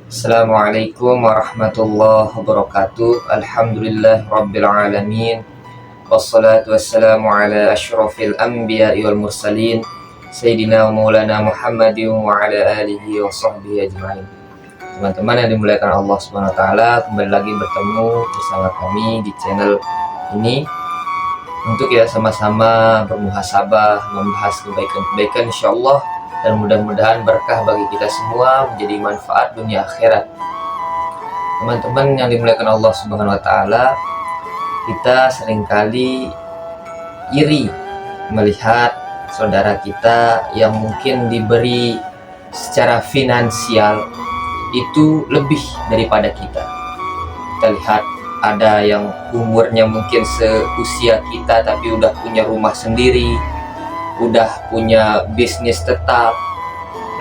Assalamualaikum warahmatullahi wabarakatuh. Alhamdulillah rabbil alamin. Wassalatu wassalamu ala asyrafil anbiya'i wal mursalin Sayyidina wa maulana Muhammadin wa ala alihi wa sahbihi ajma'in. Teman-teman yang dimuliakan Allah Subhanahu wa taala, kembali lagi bertemu bersama kami di channel ini untuk kita sama-sama bermuhasabah, membahas kebaikan-kebaikan insyaallah, dan mudah-mudahan berkah bagi kita semua, menjadi manfaat dunia akhirat. Teman-teman yang dimuliakan Allah Subhanahu wa taala, kita seringkali iri melihat saudara kita yang mungkin diberi secara finansial itu lebih daripada kita. Kita lihat ada yang umurnya mungkin seusia kita tapi udah punya rumah sendiri, udah punya bisnis tetap,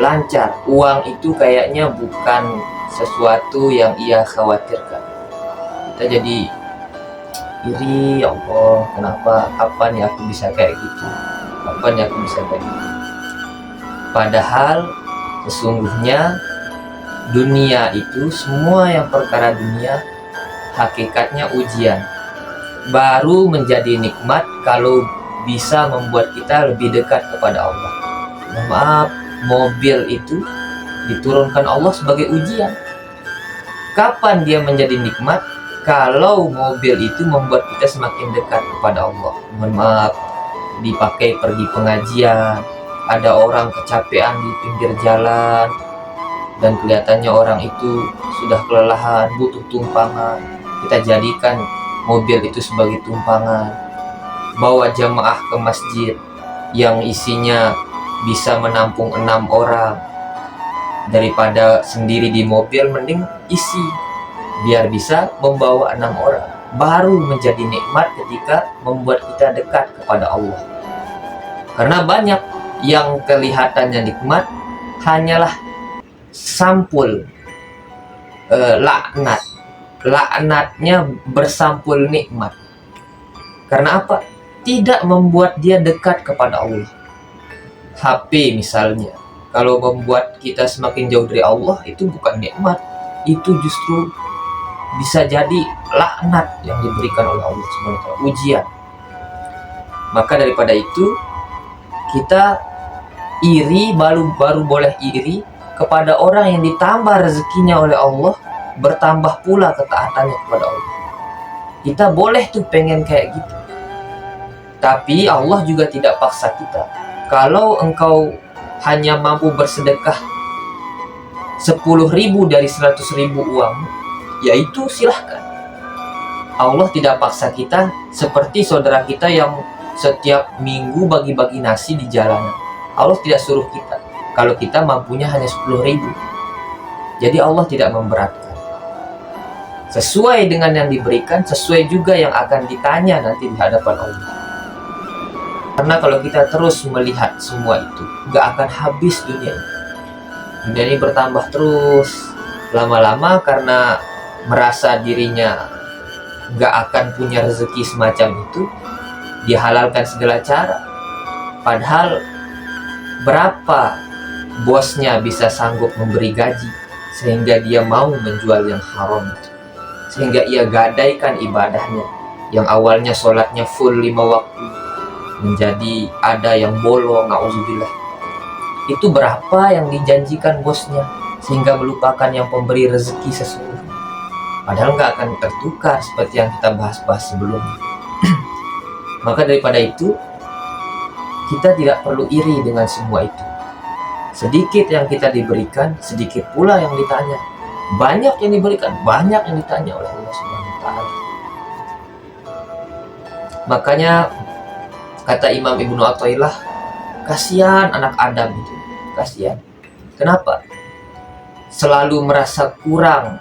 lancar. Uang itu kayaknya bukan sesuatu yang ia khawatirkan. Kita jadi iri, ya Allah, kenapa, kapan ya aku bisa kayak gitu, kapan ya aku bisa kayak gitu. Padahal sesungguhnya dunia itu, semua yang perkara dunia hakikatnya ujian. Baru menjadi nikmat kalau bisa membuat kita lebih dekat kepada Allah. Maaf, mobil itu diturunkan Allah sebagai ujian. Kapan dia menjadi nikmat? Kalau mobil itu membuat kita semakin dekat kepada Allah. Mohon maaf, dipakai pergi pengajian, ada orang kecapean di pinggir jalan, dan kelihatannya orang itu sudah kelelahan, butuh tumpangan. Kita jadikan mobil itu sebagai tumpangan. Bawa jamaah ke masjid yang isinya bisa menampung 6 orang, daripada sendiri di mobil, mending isi biar bisa membawa 6 orang. Baru menjadi nikmat ketika membuat kita dekat kepada Allah. Karena banyak yang kelihatannya nikmat hanyalah sampul laknatnya bersampul nikmat. Karena apa? Tidak membuat dia dekat kepada Allah. HP misalnya, kalau membuat kita semakin jauh dari Allah, itu bukan nikmat, itu justru bisa jadi laknat yang diberikan oleh Allah SWT, ujian. Maka daripada itu, kita iri, baru boleh iri kepada orang yang ditambah rezekinya oleh Allah, bertambah pula ketaatannya kepada Allah. Kita boleh tuh pengen kayak gitu. Tapi Allah juga tidak paksa kita. Kalau engkau hanya mampu bersedekah 10.000 dari 100.000 uang, yaitu silahkan. Allah tidak paksa kita seperti saudara kita yang setiap minggu bagi-bagi nasi di jalanan. Allah tidak suruh kita kalau kita mampunya hanya 10.000. Jadi Allah tidak memberatkan. Sesuai dengan yang diberikan, sesuai juga yang akan ditanya nanti di hadapan Allah. Karena kalau kita terus melihat semua itu, gak akan habis dunia ini. Dunia ini bertambah terus. Lama-lama karena merasa dirinya gak akan punya rezeki semacam itu, dihalalkan segala cara. Padahal berapa bosnya bisa sanggup memberi gaji sehingga dia mau menjual yang haram itu, sehingga ia gadaikan ibadahnya yang awalnya sholatnya full 5 waktu menjadi ada yang bolong, na'udzubillah. Itu berapa yang dijanjikan bosnya sehingga melupakan yang pemberi rezeki sesungguhnya. Padahal nggak akan tertukar seperti yang kita bahas-bahas sebelumnya. Maka daripada itu, kita tidak perlu iri dengan semua itu. Sedikit yang kita diberikan, sedikit pula yang ditanya. Banyak yang diberikan, banyak yang ditanya oleh Allah Subhanahu wa taala. Makanya kata Imam Ibnu Athaillah, kasihan anak Adam itu, kasihan. Kenapa? Selalu merasa kurang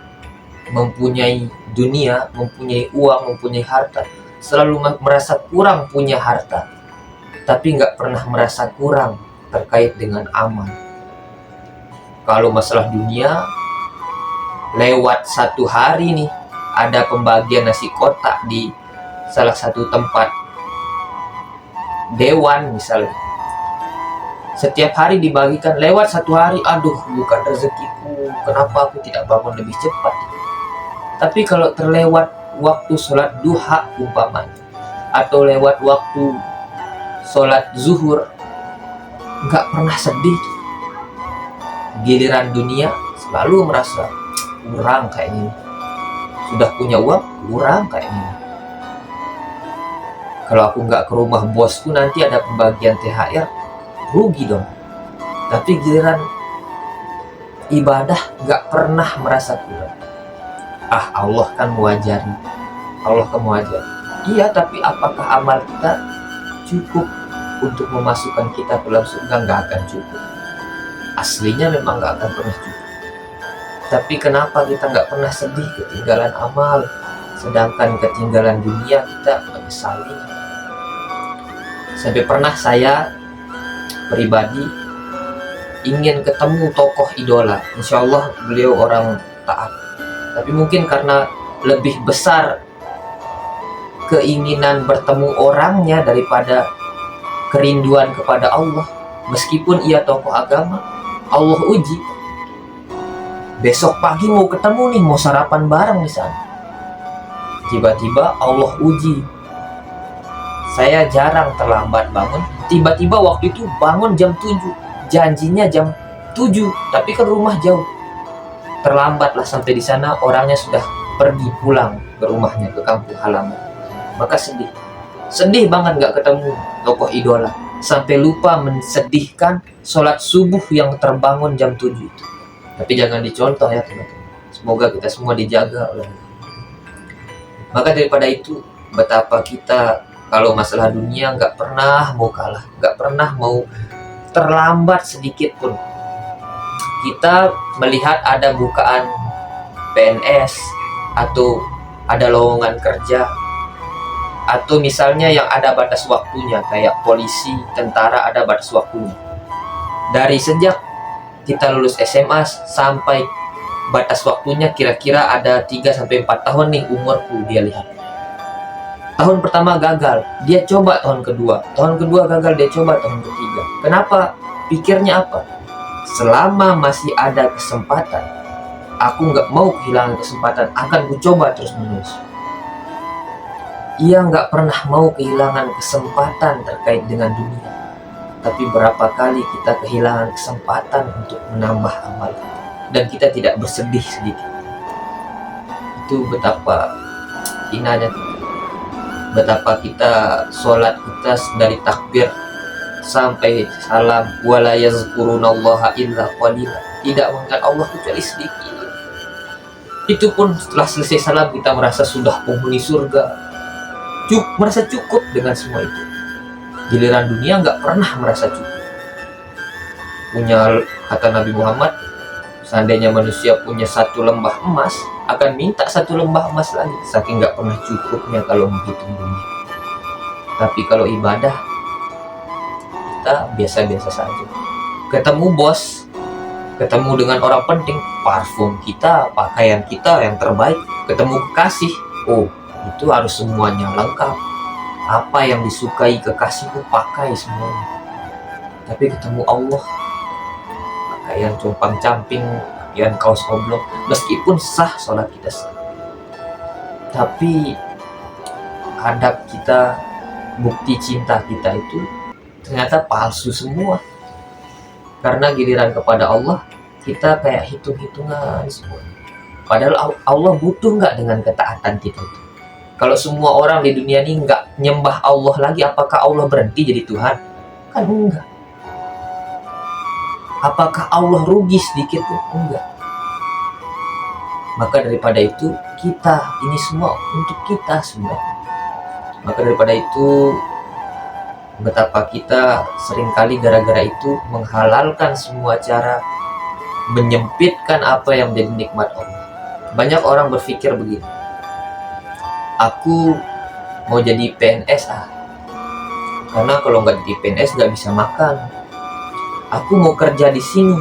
mempunyai dunia, mempunyai uang, mempunyai harta. Selalu merasa kurang punya harta, tapi nggak pernah merasa kurang terkait dengan amal. Kalau masalah dunia, lewat satu hari nih, ada pembagian nasi kotak di salah satu tempat dewan misalnya, setiap hari dibagikan, lewat satu hari, aduh bukan rezekiku, kenapa aku tidak bangun lebih cepat. Tapi kalau terlewat waktu sholat duha umpamanya, atau lewat waktu sholat zuhur, nggak pernah sedih. Giliran dunia selalu merasa kurang kayaknya. Sudah punya uang, kurang kayaknya. Kalau aku nggak ke rumah bosku nanti ada pembagian THR, rugi dong. Tapi giliran ibadah nggak pernah merasa kurang. Allah kan mewajari. Allah kan mewajari. Iya, tapi apakah amal kita cukup untuk memasukkan kita ke dalam surga? Nggak akan cukup. Aslinya memang nggak akan pernah cukup. Tapi kenapa kita nggak pernah sedih ketinggalan amal, sedangkan ketinggalan dunia kita menyesali? Sampai pernah saya pribadi ingin ketemu tokoh idola. Insya Allah beliau orang taat, tapi mungkin karena lebih besar keinginan bertemu orangnya daripada kerinduan kepada Allah. Meskipun ia tokoh agama, Allah uji. Besok pagi mau ketemu nih, mau sarapan bareng di sana. Tiba-tiba Allah uji. Saya jarang terlambat bangun. Tiba-tiba waktu itu bangun jam 7. Janjinya jam 7, tapi kan rumah jauh. Terlambatlah sampai di sana, orangnya sudah pergi pulang ke rumahnya, ke kampung halaman. Maka sedih. Sedih banget nggak ketemu tokoh idola. Sampai lupa mensedihkan sholat subuh yang terbangun jam 7 itu. Tapi jangan dicontoh ya teman-teman. Semoga kita semua dijaga oleh Allah. Maka daripada itu, betapa kita kalau masalah dunia nggak pernah mau kalah, nggak pernah mau terlambat sedikit pun. Kita melihat ada bukaan PNS atau ada lowongan kerja, atau misalnya yang ada batas waktunya kayak polisi, tentara ada batas waktunya. Dari sejak kita lulus SMA sampai batas waktunya kira-kira ada 3-4 tahun nih umurku, dia lihat. Tahun pertama gagal, dia coba tahun kedua gagal, dia coba tahun ketiga. Kenapa? Pikirnya apa? Selama masih ada kesempatan, aku nggak mau kehilangan kesempatan, akan ku coba terus menerus. Ia nggak pernah mau kehilangan kesempatan terkait dengan dunia. Tapi berapa kali kita kehilangan kesempatan untuk menambah amal kita, dan kita tidak bersedih sedikit. Itu betapa hinanya kita. Betapa kita sholat kita dari takbir sampai salam, wala yazkurunallaha illa qalila, tidak mengingat Allah kecuali sedikit. Itu pun setelah selesai salam kita merasa sudah penghuni surga, merasa cukup dengan semua itu. Giliran dunia nggak pernah merasa cukup. Kata Nabi Muhammad, seandainya manusia punya 1 lembah emas, akan minta 1 lembah emas lagi, saking nggak pernah cukupnya kalau menghitung dunia. Tapi kalau ibadah, kita biasa-biasa saja. Ketemu bos, ketemu dengan orang penting, parfum kita, pakaian kita yang terbaik. Ketemu kekasih, itu harus semuanya lengkap. Apa yang disukai kekasihku pakai semuanya. Tapi ketemu Allah, pakaian compang-camping, pakaian kaos oblong, meskipun sah sholat kita sah, tapi adab kita, bukti cinta kita itu ternyata palsu semua. Karena giliran kepada Allah, kita kayak hitung-hitungan semua. Padahal Allah butuh nggak dengan ketaatan kita itu? Kalau semua orang di dunia ini nggak nyembah Allah lagi, apakah Allah berhenti jadi Tuhan? Kan enggak. Apakah Allah rugi sedikit pun? Enggak. Maka daripada itu, kita, ini semua untuk kita sebenarnya. Maka daripada itu, betapa kita seringkali gara-gara itu menghalalkan semua cara, menyempitkan apa yang menjadi nikmat Allah. Banyak orang berpikir begini, aku mau jadi PNS karena kalau nggak jadi PNS nggak bisa makan. Aku mau kerja di sini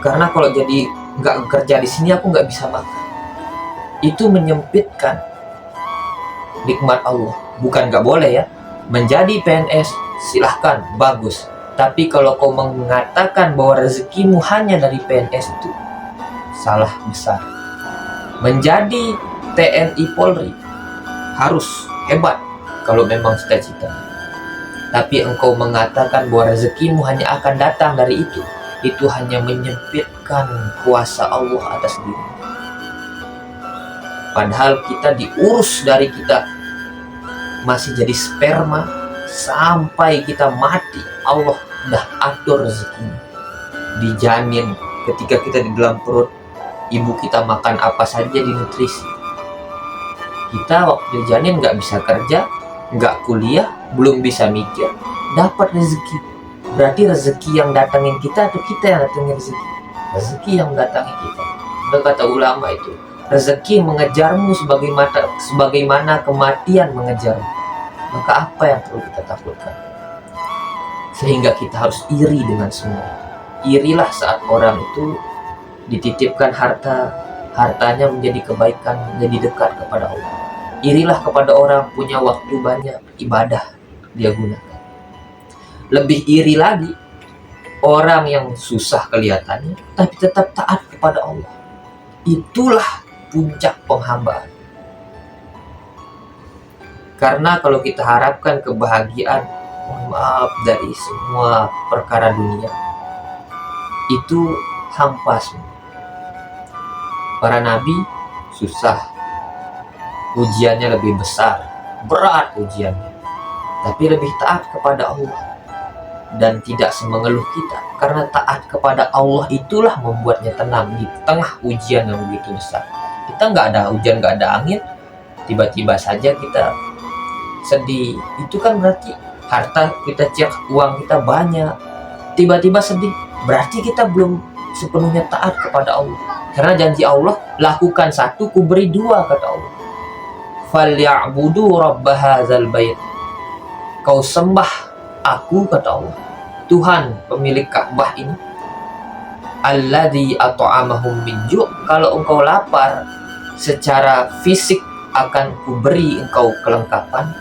karena kalau jadi nggak kerja di sini aku nggak bisa makan. Itu menyempitkan nikmat Allah. Bukan nggak boleh ya, menjadi PNS silahkan, bagus, Tapi kalau kau mengatakan bahwa rezekimu hanya dari PNS, itu salah besar. Menjadi TNI Polri harus hebat kalau memang cita-cita. Tapi engkau mengatakan bahwa rezekimu hanya akan datang dari itu hanya menyempitkan kuasa Allah atas diri. Padahal kita diurus dari kita masih jadi sperma sampai kita mati, Allah udah atur rezekinya. Dijamin ketika kita di dalam perut ibu kita makan apa saja dinutrisi. Kita waktu dijanin nggak bisa kerja, nggak kuliah, belum bisa mikir, dapat rezeki. Berarti rezeki yang datangin kita atau kita yang datangin rezeki? Rezeki yang datangin kita. Kata ulama itu, rezeki mengejarmu sebagaimana kematian mengejarmu. Maka apa yang perlu kita takutkan? Sehingga kita harus iri dengan semua. Irilah saat orang itu dititipkan hartanya menjadi kebaikan, menjadi dekat kepada Allah. Irilah kepada orang punya waktu banyak, ibadah dia gunakan. Lebih iri lagi orang yang susah kelihatannya tapi tetap taat kepada Allah. Itulah puncak penghambaan. Karena kalau kita harapkan kebahagiaan, mohon maaf, dari semua perkara dunia, itu hampa semua. Para nabi susah, ujiannya lebih besar, berat ujiannya, tapi lebih taat kepada Allah dan tidak semengeluh kita. Karena taat kepada Allah itulah membuatnya tenang di tengah ujian yang begitu besar. Kita nggak ada hujan, nggak ada angin, tiba-tiba saja kita sedih. Itu kan berarti harta kita cek, uang kita banyak, tiba-tiba sedih, berarti kita belum sepenuhnya taat kepada Allah. Karena janji Allah, lakukan satu, kuberi dua, kata Allah. Falyabudu rabb hadzal bait. Kau sembah aku, kata Allah, Tuhan pemilik Ka'bah ini. Alladzi at'amahum min ju'. Kalau engkau lapar, secara fisik akan kuberi engkau kelengkapan.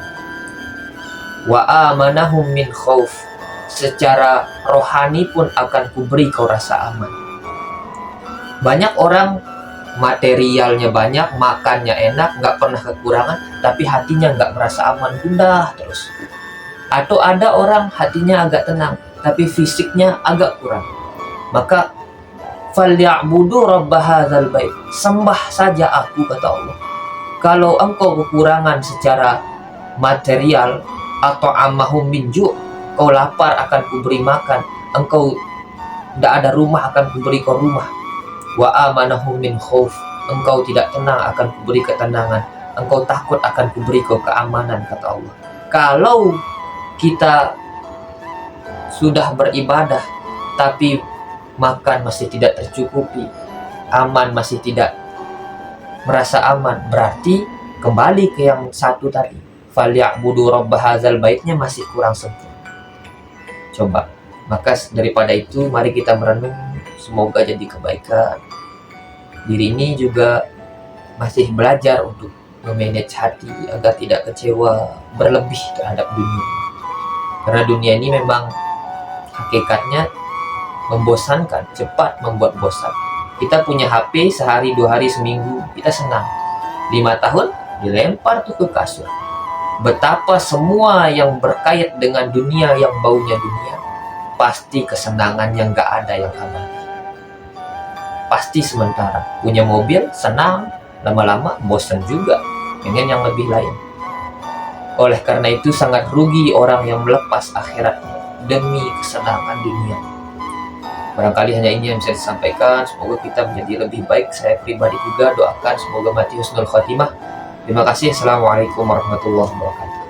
Wa amanahum min khauf. Secara rohani pun akan kuberi kau rasa aman. Banyak orang materialnya banyak, makannya enak, nggak pernah kekurangan, tapi hatinya nggak merasa aman, gundah terus. Atau ada orang hatinya agak tenang, tapi fisiknya agak kurang. Maka falyabudu rabb hadzal bait. Sembah saja aku, kata Allah. Kalau engkau kekurangan secara material atau amahum min ju', kau lapar akan kuberi makan, engkau tidak ada rumah akan kuberi kau rumah. Wa amanahum min khauf. Engkau tidak tenang akan kuberi ketenangan, engkau takut akan kuberi kau keamanan, kata Allah. Kalau kita sudah beribadah tapi makan masih tidak tercukupi, aman masih tidak merasa aman, berarti kembali ke yang satu tadi, falyabudu rabb hadzal baitnya masih kurang sempurna. Coba, maka daripada itu mari kita merenung, semoga jadi kebaikan. Diri ini juga masih belajar untuk memanage hati agar tidak kecewa berlebih terhadap dunia. Karena dunia ini memang hakikatnya membosankan, cepat membuat bosan. Kita punya HP sehari, 2 hari, seminggu, kita senang. 5 tahun dilempar tuh ke kasur. Betapa semua yang berkait dengan dunia, yang baunya dunia, pasti kesenangan yang gak ada yang abadi. Pasti sementara. Punya mobil, senang, lama-lama bosan juga, pengen yang lebih lain. Oleh karena itu sangat rugi orang yang melepas akhiratnya demi kesenangan dunia. Barangkali hanya ini yang bisa disampaikan. Semoga kita menjadi lebih baik. Saya pribadi juga doakan semoga mati husnul khotimah. Terima kasih. Assalamualaikum warahmatullahi wabarakatuh.